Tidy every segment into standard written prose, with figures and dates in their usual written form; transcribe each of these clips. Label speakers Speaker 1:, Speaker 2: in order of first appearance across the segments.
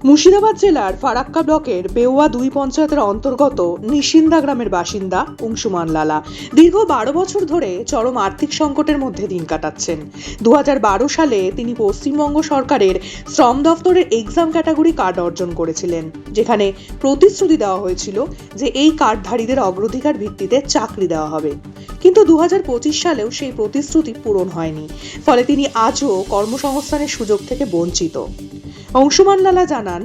Speaker 1: মুর্শিদাবাদ জেলার ফারাক্কা ব্লকের বেওয়া ২ পঞ্চায়েতের অন্তর্গত নিশিন্দা গ্রামের বাসিন্দা অংশুমান লালা দীর্ঘ ১২ বছর ধরে চরম আর্থিক সংকটের মধ্যে দিন কাটাচ্ছেন। ২০১২ সালে তিনি পশ্চিমবঙ্গ সরকারের শ্রম দফতরের এক্সাম ক্যাটাগরি কার্ড অর্জন করেছিলেন, যেখানে প্রতিশ্রুতি দেওয়া হয়েছিল যে এই কার্ডধারীদের অগ্রাধিকার ভিত্তিতে চাকরি দেওয়া হবে। কিন্তু ২০২৫ সালেও সেই প্রতিশ্রুতি পূরণ হয়নি, ফলে তিনি আজও কর্মসংস্থানের সুযোগ থেকে বঞ্চিত। অংশুমান লালা জানান,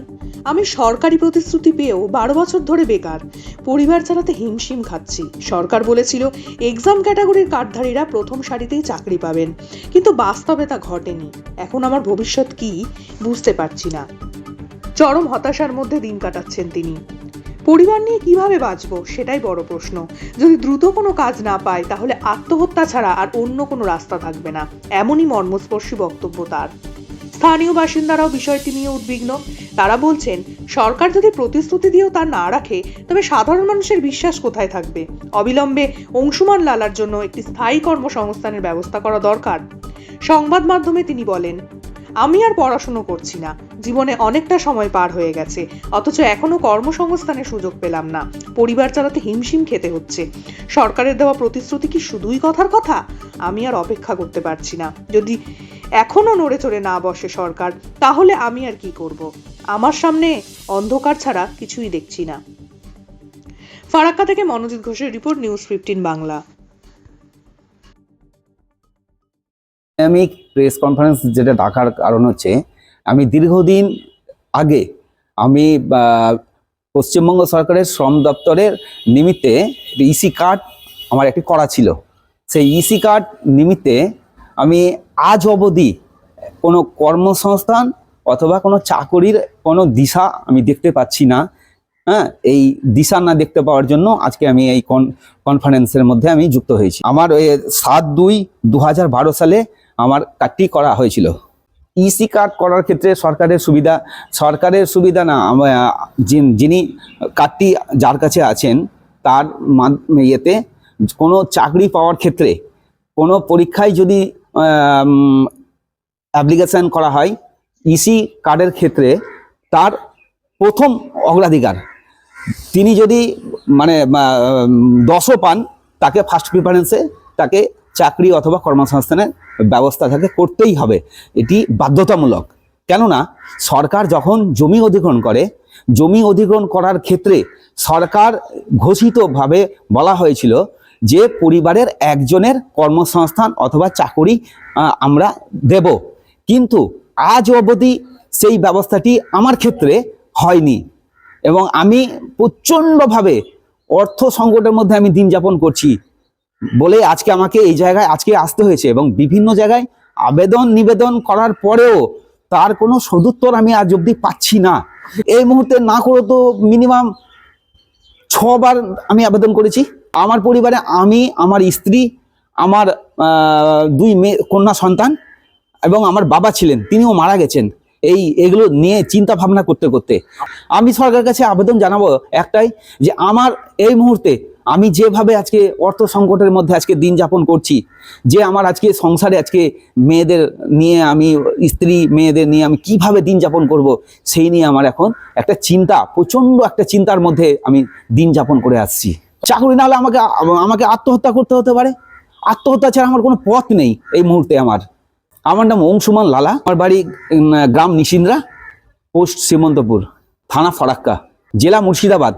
Speaker 1: আমি সরকারি প্রতিশ্রুতি পেয়েও ১২ বছর ধরে বেকার, পরিবার চালাতে হিমশিম খাচ্ছি। সরকার বলেছিল এক্সাম ক্যাটাগরির কার্ডধারীরা প্রথম সারিতেই চাকরি পাবেন, কিন্তু বাস্তবে তা ঘটেনি। এখন আমার ভবিষ্যৎ কি বুঝতে পারছি না। চরম হতাশার মধ্যে দিন কাটাচ্ছেন তিনি। পরিবার নিয়ে কিভাবে বাঁচবো সেটাই বড় প্রশ্ন। যদি দ্রুত কোনো কাজ না পায় তাহলে আত্মহত্যা ছাড়া আর অন্য কোনো রাস্তা থাকবে না, এমনই মর্মস্পর্শী বক্তব্য তার। স্থানীয় বাসিন্দারাও বিষয়টি নিয়ে উদ্বিগ্ন। তারা বলছেন, সরকার যদি প্রতিশ্রুতি দিয়েও তা না রাখে তবে সাধারণ মানুষের বিশ্বাস কোথায় থাকবে। অবিলম্বে অংশুমান লালার জন্য একটি স্থায়ী কর্মসংস্থানের ব্যবস্থা করা দরকার। সংবাদ মাধ্যমে তিনি বলেন, আমি আর পড়াশুনো করছি না, জীবনে অনেকটা সময় পার হয়ে গেছে, অথচ এখনো কর্মসংস্থানের সুযোগ পেলাম না। পরিবার চালাতে হিমশিম খেতে হচ্ছে। সরকারের দেওয়া প্রতিশ্রুতি কি শুধুই কথার কথা? আমি আর অপেক্ষা করতে পারছি না। যদি এখনো নড়ে চড়ে না বসে সরকার, তাহলে আমি আর কি করব? আমার সামনে অন্ধকার ছাড়া কিছুই দেখছি না। ফারাক্কা থেকে মনোজিৎ ঘোষের রিপোর্ট, নিউজ 15 বাংলা।
Speaker 2: আমি প্রেস কনফারেন্স যেটা ডাকার কারণ হচ্ছে, আমি দীর্ঘদিন আগে আমি পশ্চিমবঙ্গ সরকারের শ্রম দপ্তরের নিমিত্তে ইসি কার্ড আমার একটি করা ছিল। সেই ইসি কার্ড নিমিত্তে আমি আজ অবধি কোনো কর্মসংস্থান অথবা কোনো চাকরির কোনো দিশা আমি দেখতে পাচ্ছি না। এই দিশা না দেখতে পাওয়ার জন্য আজকে আমি এই কনফারেন্সের মধ্যে আমি যুক্ত হয়েছি। আমার 7/2/2012 সালে আমার কার্ডটি করা হয়েছিল। ইসি কার্ড করার ক্ষেত্রে সরকারের সুবিধা না, যিনি কার্ডটি যার কাছে আছেন তার ইয়েতে কোনো চাকরি পাওয়ার ক্ষেত্রে কোনো পরীক্ষায় যদি অ্যাপ্লিকেশন করা হয়, ইসি কার্ডের ক্ষেত্রে তার প্রথম অগ্রাধিকার। তিনি যদি 10ও পান, তাকে ফার্স্ট প্রিফারেন্সে তাকে চাকরি অথবা কর্মসংস্থানের ব্যবস্থা তাকে করতেই হবে। এটি বাধ্যতামূলক। কেননা সরকার যখন জমি অধিগ্রহণ করে, জমি অধিগ্রহণ করার ক্ষেত্রে সরকার ঘোষিতভাবে বলা হয়েছিল যে পরিবারের একজনের কর্মসংস্থান অথবা চাকরি আমরা দেব, কিন্তু আজ অবধি সেই ব্যবস্থাটি আমার ক্ষেত্রে হয়নি এবং আমি প্রচণ্ডভাবে অর্থ সংকটের মধ্যে আমি দিন যাপন করছি বলে আজকে আমাকে এই জায়গায় আজকে আসতে হয়েছে। এবং বিভিন্ন জায়গায় নিবেদন করার পরেও তার কোনো সদুত্তর আমি আজ অবধি পাচ্ছি না। এই মুহূর্তে না করে তো মিনিমাম 6 বার আমি আবেদন করেছি। আমার পরিবারে আমি, আমার স্ত্রী, আমার 2 কন্যা সন্তান এবং আমার বাবা ছিলেন, তিনিও মারা গেছেন। এগুলো নিয়ে চিন্তা ভাবনা করতে করতে আমি সরকারের কাছে আবেদন জানাবো একটাই, যে আমার এই মুহূর্তে আমি যেভাবে আজকে অর্থ সংকটের মধ্যে আজকে দিন যাপন করছি, যে আমার আজকে সংসারে আজকে মেয়েদের নিয়ে, আমি স্ত্রী মেয়েদের নিয়ে আমি কিভাবে দিন যাপন করব, সেই নিয়ে আমার এখন একটা চিন্তা, প্রচণ্ড একটা চিন্তার মধ্যে আমি দিন যাপন করে আসছি। চাকরি না হলে আমাকে আত্মহত্যা করতে হতে পারে। আত্মহত্যা ছাড়া আমার কোনো পথ নেই এই মুহূর্তে। আমার নাম অংশুমান লালা, আমার বাড়ি গ্রাম নিশিন্দা, পোস্ট সীমন্তপুর, থানা ফারাক্কা, জেলা মুর্শিদাবাদ।